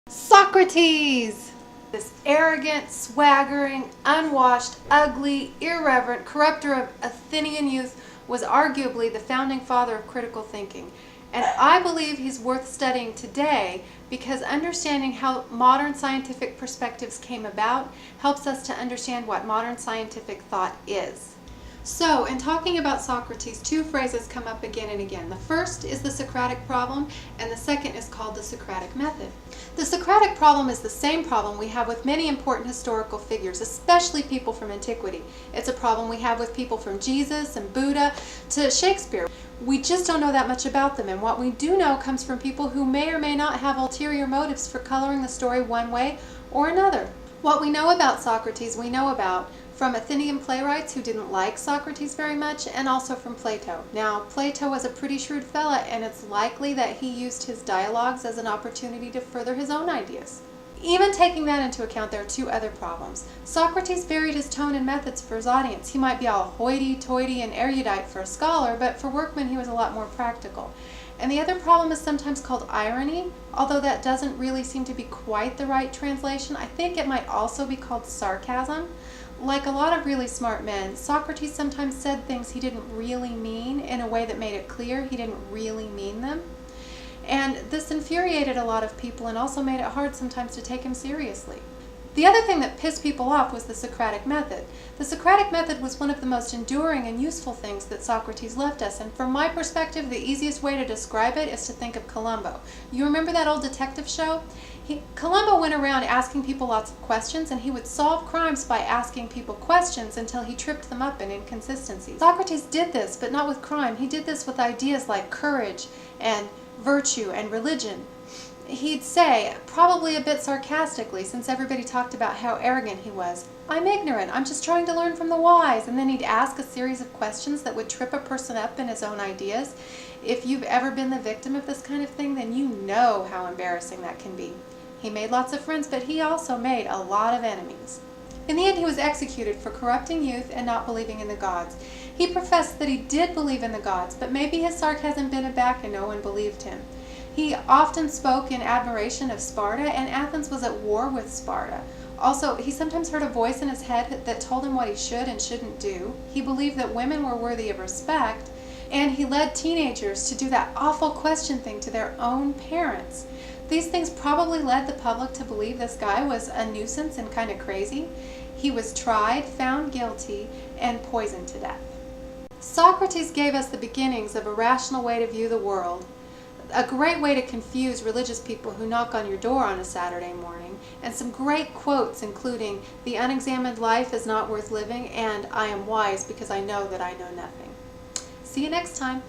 Socrates! This arrogant, swaggering, unwashed, ugly, irreverent corrupter of Athenian youth was arguably the founding father of critical thinking. And I believe he's worth studying today because understanding how modern scientific perspectives came about helps us to understand what modern scientific thought is. So, in talking about Socrates, two phrases come up again and again. The first is the Socratic Problem, and the second is called the Socratic Method. The Socratic Problem is the same problem we have with many important historical figures, especially people from antiquity. It's a problem we have with people from Jesus and Buddha to Shakespeare. We just don't know that much about them, and what we do know comes from people who may or may not have ulterior motives for coloring the story one way or another. What we know about Socrates, we know about from Athenian playwrights who didn't like Socrates very much, and also from Plato. Now, Plato was a pretty shrewd fella, and it's likely that he used his dialogues as an opportunity to further his own ideas. Even taking that into account, there are two other problems. Socrates varied his tone and methods for his audience. He might be all hoity-toity and erudite for a scholar, but for workmen he was a lot more practical. And the other problem is sometimes called irony, although that doesn't really seem to be quite the right translation. I think it might also be called sarcasm. Like a lot of really smart men, Socrates sometimes said things he didn't really mean in a way that made it clear he didn't really mean them. And this infuriated a lot of people and also made it hard sometimes to take him seriously. The other thing that pissed people off was the Socratic Method. The Socratic Method was one of the most enduring and useful things that Socrates left us, and from my perspective, the easiest way to describe it is to think of Columbo. You remember that old detective show? Columbo went around asking people lots of questions, and he would solve crimes by asking people questions until he tripped them up in inconsistencies. Socrates did this, but not with crime. He did this with ideas like courage and virtue and religion. He'd say, probably a bit sarcastically, since everybody talked about how arrogant he was, "I'm ignorant, I'm just trying to learn from the wise," and then he'd ask a series of questions that would trip a person up in his own ideas. If you've ever been the victim of this kind of thing, then you know how embarrassing that can be. He made lots of friends, but he also made a lot of enemies. In the end, he was executed for corrupting youth and not believing in the gods. He professed that he did believe in the gods, but maybe his sarcasm bent him back and no one believed him. He often spoke in admiration of Sparta, and Athens was at war with Sparta. Also, he sometimes heard a voice in his head that told him what he should and shouldn't do. He believed that women were worthy of respect, and he led teenagers to do that awful question thing to their own parents. These things probably led the public to believe this guy was a nuisance and kind of crazy. He was tried, found guilty, and poisoned to death. Socrates gave us the beginnings of a rational way to view the world, a great way to confuse religious people who knock on your door on a Saturday morning, and some great quotes including, "The unexamined life is not worth living," and "I am wise because I know that I know nothing." See you next time.